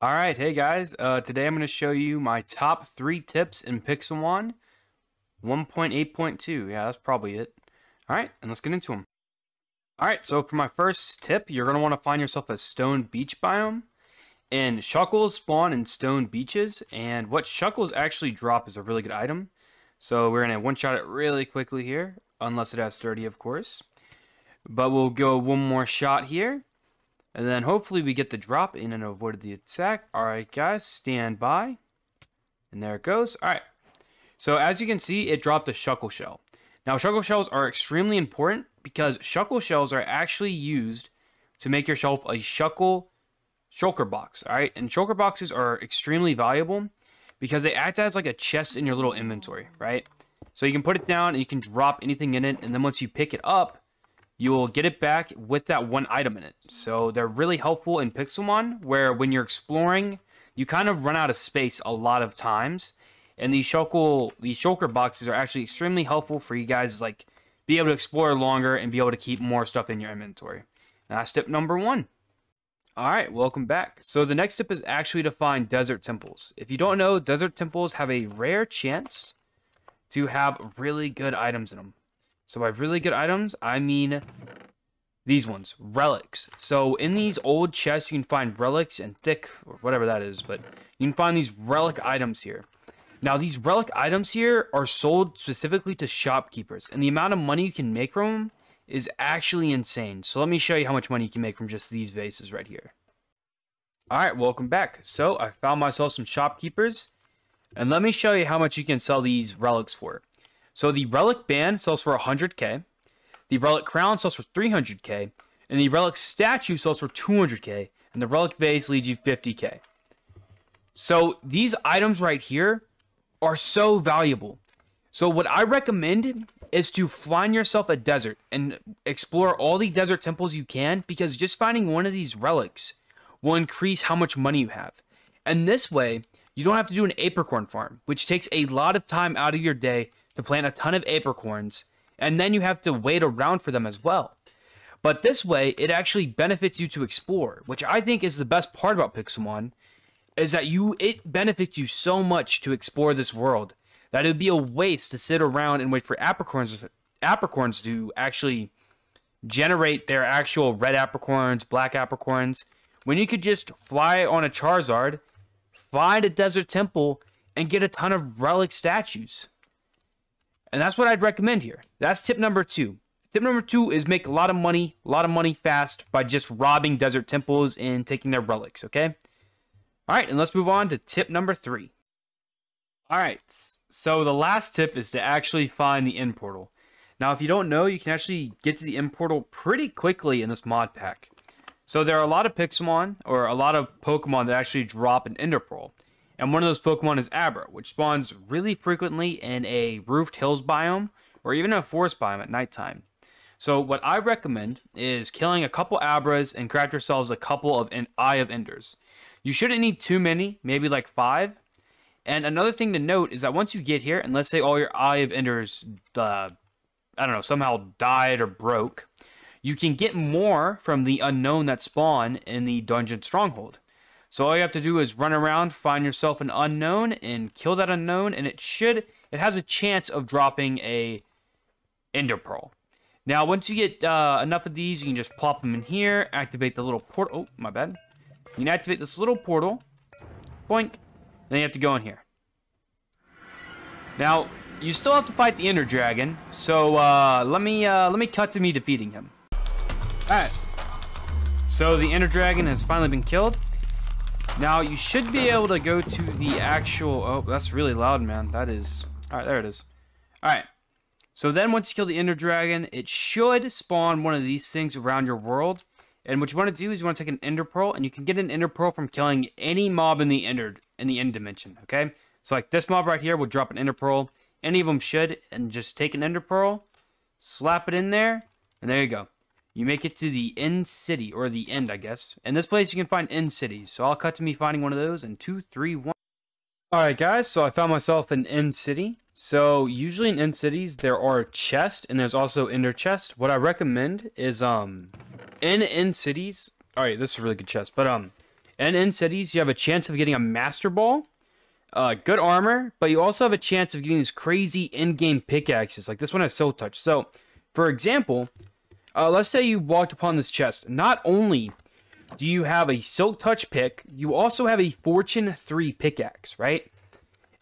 Alright, hey guys, today I'm going to show you my top 3 tips in Pixelmon 1.8.2. Yeah, that's probably it. Alright, and let's get into them. Alright, so for my first tip, you're going to want to find yourself a stone beach biome. And shuckles spawn in stone beaches, and what shuckles actually drop is a really good item. So we're going to one-shot it really quickly here, unless it has sturdy, of course. But we'll go one more shot here. And then hopefully we get the drop in and avoid the attack. Alright guys, stand by. And there it goes. Alright. So as you can see, it dropped a shuckle shell. Now shuckle shells are extremely important because shuckle shells are actually used to make yourself a shulker box. Alright, and shulker boxes are extremely valuable because they act as like a chest in your little inventory, right? So you can put it down and you can drop anything in it, and then once you pick it up, you will get it back with that one item in it. So they're really helpful in Pixelmon, where when you're exploring, you kind of run out of space a lot of times. And these shulker boxes are actually extremely helpful for you guys, like, be able to explore longer and be able to keep more stuff in your inventory. And that's tip number 1. Alright, welcome back. So the next tip is actually to find desert temples. If you don't know, desert temples have a rare chance to have really good items in them. So by really good items, I mean these ones, relics. So in these old chests, you can find relics and thick, or whatever that is, but you can find these relic items here. Now, these relic items here are sold specifically to shopkeepers, and the amount of money you can make from them is actually insane. So let me show you how much money you can make from just these vases right here. Alright, welcome back. So I found myself some shopkeepers, and let me show you how much you can sell these relics for. So the relic band sells for 100k, the relic crown sells for 300k, and the relic statue sells for 200k, and the relic vase leads you 50k. So these items right here are so valuable. So what I recommend is to find yourself a desert and explore all the desert temples you can, because just finding one of these relics will increase how much money you have. And this way, you don't have to do an apricorn farm, which takes a lot of time out of your day to plant a ton of apricorns, and then you have to wait around for them as well. But this way, it actually benefits you to explore, which I think is the best part about Pixelmon, is that it benefits you so much to explore this world that it would be a waste to sit around and wait for apricorns to actually generate their actual red apricorns, black apricorns, when you could just fly on a Charizard, find a desert temple, and get a ton of relic statues. And that's what I'd recommend here. That's tip number 2. Tip number 2 is make a lot of money fast by just robbing desert temples and taking their relics, okay? Alright, and let's move on to tip number 3. Alright, so the last tip is to actually find the end portal. Now, if you don't know, you can actually get to the end portal pretty quickly in this mod pack. So there are a lot of Pixelmon, or a lot of Pokemon that actually drop an ender pearl. And one of those Pokemon is Abra, which spawns really frequently in a roofed hills biome, or even a forest biome at nighttime. So what I recommend is killing a couple Abras and craft yourselves a couple of Eye of Enders. You shouldn't need too many, maybe like 5. And another thing to note is that once you get here, and let's say all your Eye of Enders, I don't know, somehow died or broke, you can get more from the unknown that spawn in the dungeon stronghold. So all you have to do is run around, find yourself an unknown, and kill that unknown, and it has a chance of dropping a ender pearl. Now, once you get enough of these, you can just plop them in here, activate the little portal. Oh, my bad. You can activate this little portal. Boink. Then you have to go in here. Now, you still have to fight the Ender Dragon, so let me cut to me defeating him. Alright. So the Ender Dragon has finally been killed. Now, you should be able to go to the actual... Oh, that's really loud, man. That is... Alright, there it is. Alright. So then, once you kill the Ender Dragon, it should spawn one of these things around your world. And what you want to do is you want to take an Ender Pearl, and you can get an Ender Pearl from killing any mob in the end dimension, okay? So, like, this mob right here will drop an Ender Pearl. Any of them should. And just take an Ender Pearl, slap it in there, and there you go. You make it to the end city, or the end, I guess. In this place, you can find end cities. So I'll cut to me finding one of those in 2, 3, 1. Alright, guys, so I found myself an end city. So usually in end cities, there are chests, and there's also ender chests. What I recommend is, in end cities... Alright, this is a really good chest. But, And in cities, you have a chance of getting a Master Ball, good armor, but you also have a chance of getting these crazy in-game pickaxes. Like this one has Silk Touch. So, for example, let's say you walked upon this chest. Not only do you have a Silk Touch pick, you also have a Fortune 3 pickaxe, right?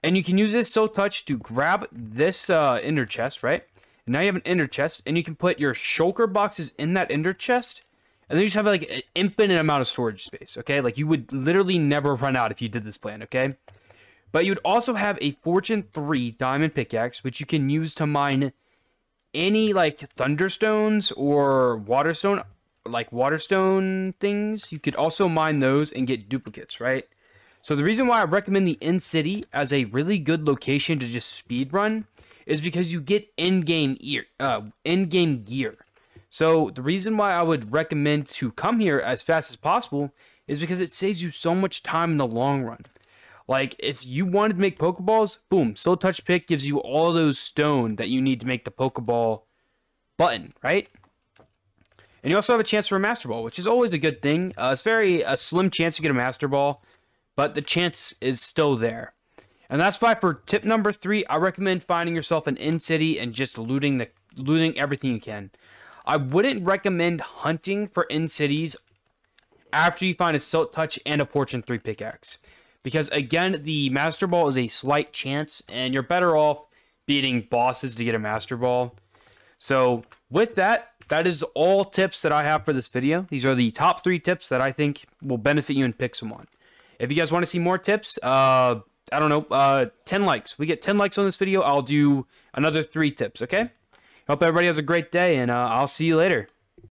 And you can use this Silk Touch to grab this ender chest, right? And now you have an ender chest, and you can put your shulker boxes in that ender chest, and then you just have like an infinite amount of storage space, okay? Like you would literally never run out if you did this plan, okay? But you'd also have a Fortune 3 diamond pickaxe, which you can use to mine any like thunderstones or waterstone things. You could also mine those and get duplicates, right? So the reason why I recommend the in-city as a really good location to just speedrun is because you get in-game gear. So the reason why I would recommend to come here as fast as possible is because it saves you so much time in the long run. Like, if you wanted to make Pokeballs, boom, Soul Touch Pick gives you all those stone that you need to make the Pokeball button, right? And you also have a chance for a Master Ball, which is always a good thing. It's a slim chance to get a Master Ball, but the chance is still there. And that's why for tip number 3, I recommend finding yourself an in-city and just looting everything you can. I wouldn't recommend hunting for in-cities after you find a Silk Touch and a Fortune 3 pickaxe. Because, again, the Master Ball is a slight chance, and you're better off beating bosses to get a Master Ball. So, with that, that is all tips that I have for this video. These are the top 3 tips that I think will benefit you in Pixelmon. If you guys want to see more tips, I don't know, 10 likes. We get 10 likes on this video, I'll do another 3 tips, okay? Hope everybody has a great day, and I'll see you later.